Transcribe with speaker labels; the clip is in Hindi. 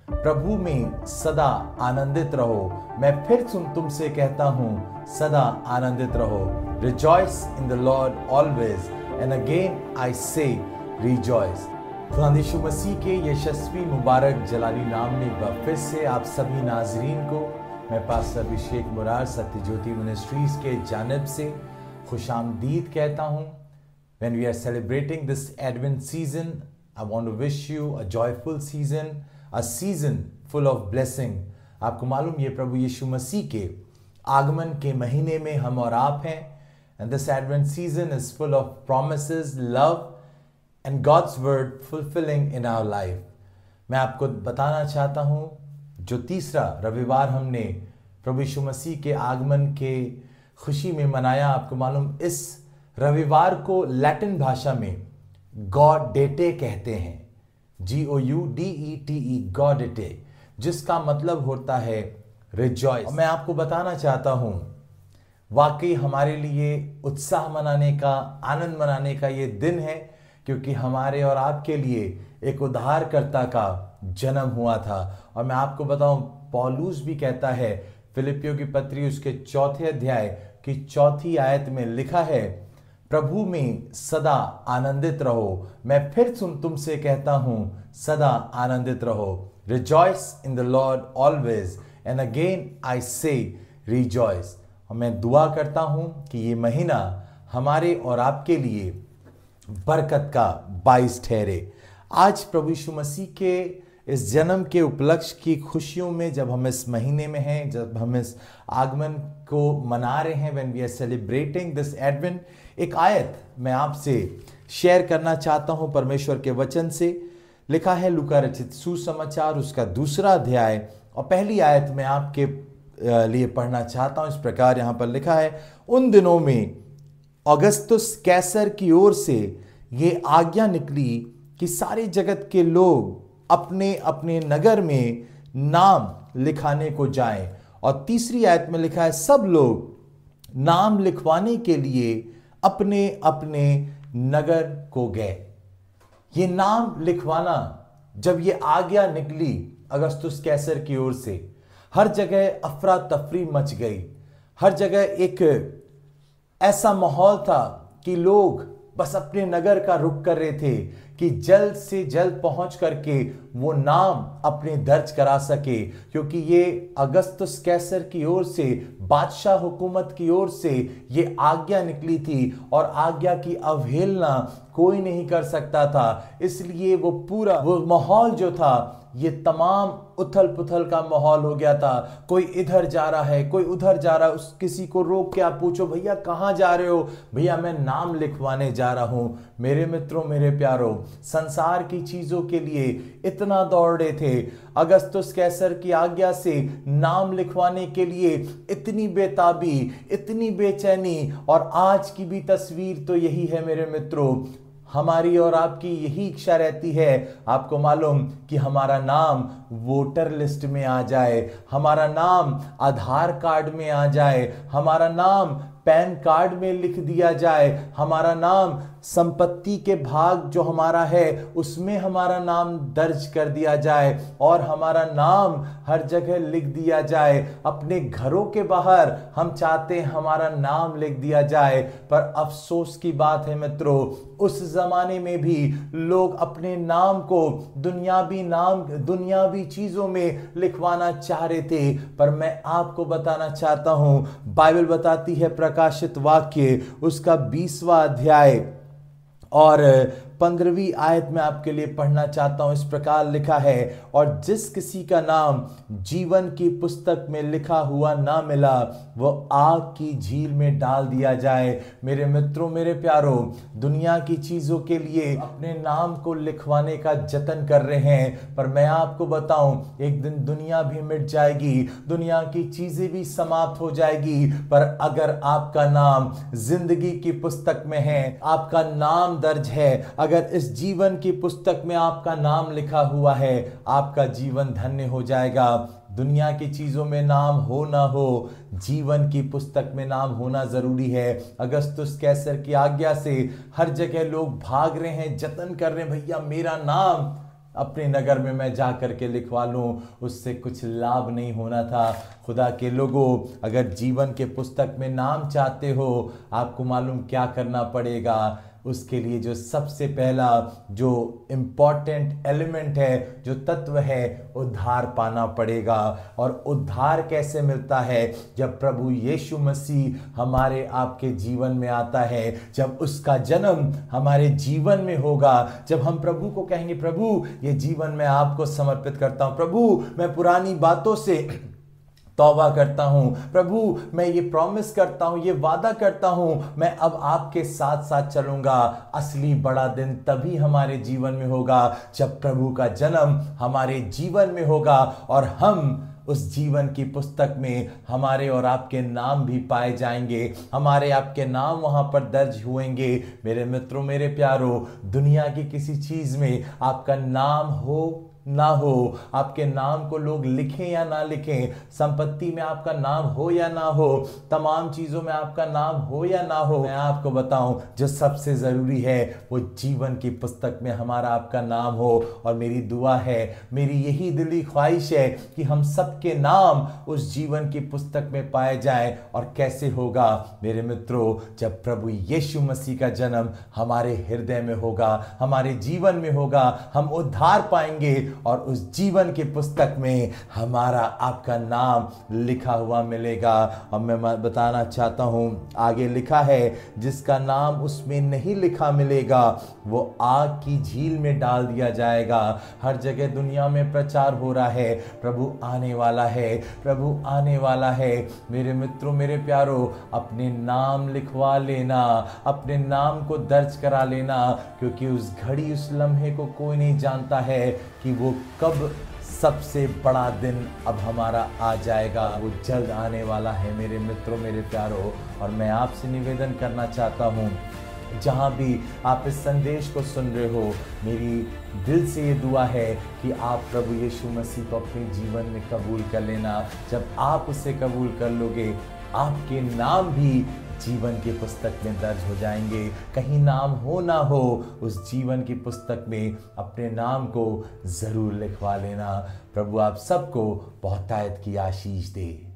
Speaker 1: प्रभु में सदा आनंदित रहो। मैं फिर तुमसे कहता हूं, सदा आनंदित रहो। Rejoice in the Lord always, and again I से रिजॉइस। खुदा यीशु मसीह के यशस्वी मुबारक जलाली नाम में फिर से आप सभी नाजरीन को मैं पास्टर अभिषेक मुरार सत्य ज्योति मिनिस्ट्रीज के जानिब से खुशामदीद कहता हूं। When we are celebrating this Advent season, I want to wish you a joyful season, a season full of blessing. आपको मालूम ये प्रभु यीशु मसीह के आगमन के महीने में हम और आप हैं, and this Advent season is full of promises, love and God's word fulfilling in our life. मैं आपको बताना चाहता हूँ, जो तीसरा रविवार हमने प्रभु यीशु मसीह के आगमन के खुशी में मनाया, आपको मालूम इस रविवार को लैटिन भाषा में गॉडेटे कहते हैं, GOUDETE, गॉडेटे, जिसका मतलब होता है रिजॉइस। मैं आपको बताना चाहता हूं, वाकई हमारे लिए उत्साह मनाने का, आनंद मनाने का ये दिन है, क्योंकि हमारे और आपके लिए एक उद्धारकर्ता का जन्म हुआ था। और मैं आपको बताऊं, पौलुस भी कहता है फिलिपियों की पत्री उसके 4 अध्याय की 4 आयत में लिखा है, प्रभु में सदा आनंदित रहो। मैं फिर तुमसे कहता हूं, सदा आनंदित रहो। Rejoice in the Lord always, and again I से रिजॉइस। और मैं दुआ करता हूं कि ये महीना हमारे और आपके लिए बरकत का बाइस ठहरे। आज प्रभु यीशु मसीह के इस जन्म के उपलक्ष्य की खुशियों में, जब हम इस महीने में हैं, जब हम इस आगमन को मना रहे हैं, when we are celebrating this advent, एक आयत मैं आपसे शेयर करना चाहता हूं परमेश्वर के वचन से। लिखा है लूका रचित सुसमाचार उसका 2 अध्याय और पहली आयत में आपके लिए पढ़ना चाहता हूं। इस प्रकार यहां पर लिखा है, उन दिनों में औगस्तुस कैसर की ओर से ये आज्ञा निकली कि सारे जगत के लोग अपने अपने नगर में नाम लिखाने को जाएं। और तीसरी आयत में लिखा है, सब लोग नाम लिखवाने के लिए अपने अपने नगर को गए। ये नाम लिखवाना, जब ये आज्ञा निकली अगस्तुस कैसर की ओर से, हर जगह अफरा तफरी मच गई। हर जगह एक ऐसा माहौल था कि लोग बस अपने नगर का रुख कर रहे थे कि जल्द से जल्द पहुंच करके वो नाम अपने दर्ज करा सके, क्योंकि ये अगस्तुस कैसर की ओर से, बादशाह हुकूमत की ओर से ये आज्ञा निकली थी और आज्ञा की अवहेलना कोई नहीं कर सकता था। इसलिए वो पूरा वो माहौल जो था, ये तमाम उथल पुथल का माहौल हो गया था। कोई इधर जा रहा है, कोई उधर जा रहा है। उस किसी को रोक के आप पूछो, भैया कहाँ जा रहे हो? भैया मैं नाम लिखवाने जा रहा हूं। मेरे मित्रों, मेरे प्यारों, संसार की चीजों के लिए इतना दौड़ रहे थे, अगस्तुस कैसर की आज्ञा से नाम लिखवाने के लिए इतनी बेताबी, इतनी बेचैनी। और आज की भी तस्वीर तो यही है मेरे मित्रों। हमारी और आपकी यही इच्छा रहती है, आपको मालूम, कि हमारा नाम वोटर लिस्ट में आ जाए, हमारा नाम आधार कार्ड में आ जाए, हमारा नाम पैन कार्ड में लिख दिया जाए, हमारा नाम संपत्ति के भाग जो हमारा है उसमें हमारा नाम दर्ज कर दिया जाए और हमारा नाम हर जगह लिख दिया जाए। अपने घरों के बाहर हम चाहते हैं हमारा नाम लिख दिया जाए। पर अफसोस की बात है मित्रों, उस जमाने में भी लोग अपने नाम को दुनियावी चीजों में लिखवाना चाह रहे थे। पर मैं आपको बताना चाहता हूं, बाइबल बताती है, प्रकाशित वाक्य उसका 20वां अध्याय और 15वीं आयत में आपके लिए पढ़ना चाहता हूं। इस प्रकार लिखा है, और जिस किसी का नाम जीवन की पुस्तक में लिखा हुआ ना मिला, वो आग की झील में डाल दिया जाए। मेरे मित्रों, मेरे प्यारों, दुनिया की चीजों के लिए अपने नाम को लिखवाने का जतन कर रहे हैं। पर मैं आपको बताऊं, एक दिन दुनिया भी मिट जाएगी, दुनिया की चीजें भी समाप्त हो जाएगी। पर अगर आपका नाम जिंदगी की पुस्तक में है, आपका नाम दर्ज है, अगर इस जीवन की पुस्तक में आपका नाम लिखा हुआ है, आपका जीवन धन्य हो जाएगा। दुनिया की चीजों में नाम हो ना हो, जीवन की पुस्तक में नाम होना जरूरी है। अगस्तुस कैसर की आज्ञा से हर जगह लोग भाग रहे हैं, जतन कर रहे हैं, भैया मेरा नाम अपने नगर में मैं जा कर के लिखवा लूँ, उससे कुछ लाभ नहीं होना था। खुदा के लोगों, अगर जीवन के पुस्तक में नाम चाहते हो, आपको मालूम क्या करना पड़ेगा। उसके लिए जो सबसे पहला जो इम्पॉर्टेंट एलिमेंट है, जो तत्व है, उद्धार पाना पड़ेगा। और उद्धार कैसे मिलता है? जब प्रभु यीशु मसीह हमारे आपके जीवन में आता है, जब उसका जन्म हमारे जीवन में होगा, जब हम प्रभु को कहेंगे, प्रभु ये जीवन मैं आपको समर्पित करता हूं, प्रभु मैं पुरानी बातों से तौबा करता हूं, प्रभु मैं ये प्रॉमिस करता हूं, ये वादा करता हूं, मैं अब आपके साथ साथ चलूंगा। असली बड़ा दिन तभी हमारे जीवन में होगा जब प्रभु का जन्म हमारे जीवन में होगा और हम उस जीवन की पुस्तक में हमारे और आपके नाम भी पाए जाएंगे, हमारे आपके नाम वहां पर दर्ज हुएंगे। मेरे मित्रों, मेरे प्यारों, दुनिया की किसी चीज में आपका नाम हो ना हो, आपके नाम को लोग लिखें या ना लिखें, संपत्ति में आपका नाम हो या ना हो, तमाम चीजों में आपका नाम हो या ना हो, मैं आपको बताऊं जो सबसे जरूरी है वो जीवन की पुस्तक में हमारा आपका नाम हो। और मेरी दुआ है, मेरी यही दिली ख्वाहिश है कि हम सबके नाम उस जीवन की पुस्तक में पाए जाएं। और कैसे होगा मेरे मित्रों? जब प्रभु यीशु मसीह का जन्म हमारे हृदय में होगा, हमारे जीवन में होगा, हम उद्धार पाएंगे और उस जीवन की पुस्तक में हमारा आपका नाम लिखा हुआ मिलेगा। और मैं बताना चाहता हूं, आगे लिखा है, जिसका नाम उसमें नहीं लिखा मिलेगा वो आग की झील में डाल दिया जाएगा। हर जगह दुनिया में प्रचार हो रहा है, प्रभु आने वाला है, प्रभु आने वाला है। मेरे मित्रों, मेरे प्यारों, अपने नाम लिखवा लेना, अपने नाम को दर्ज करा लेना, क्योंकि उस घड़ी, उस लम्हे को कोई नहीं जानता है कि वो कब सबसे बड़ा दिन अब हमारा आ जाएगा। वो जल्द आने वाला है मेरे मित्रों, मेरे प्यारों। और मैं आपसे निवेदन करना चाहता हूँ, जहाँ भी आप इस संदेश को सुन रहे हो, मेरी दिल से ये दुआ है कि आप प्रभु यीशु मसीह को अपने जीवन में कबूल कर लेना। जब आप उसे कबूल कर लोगे, आपके नाम भी जीवन की पुस्तक में दर्ज हो जाएंगे। कहीं नाम हो ना हो, उस जीवन की पुस्तक में अपने नाम को जरूर लिखवा लेना। प्रभु आप सबको बहुतायत की आशीष दे।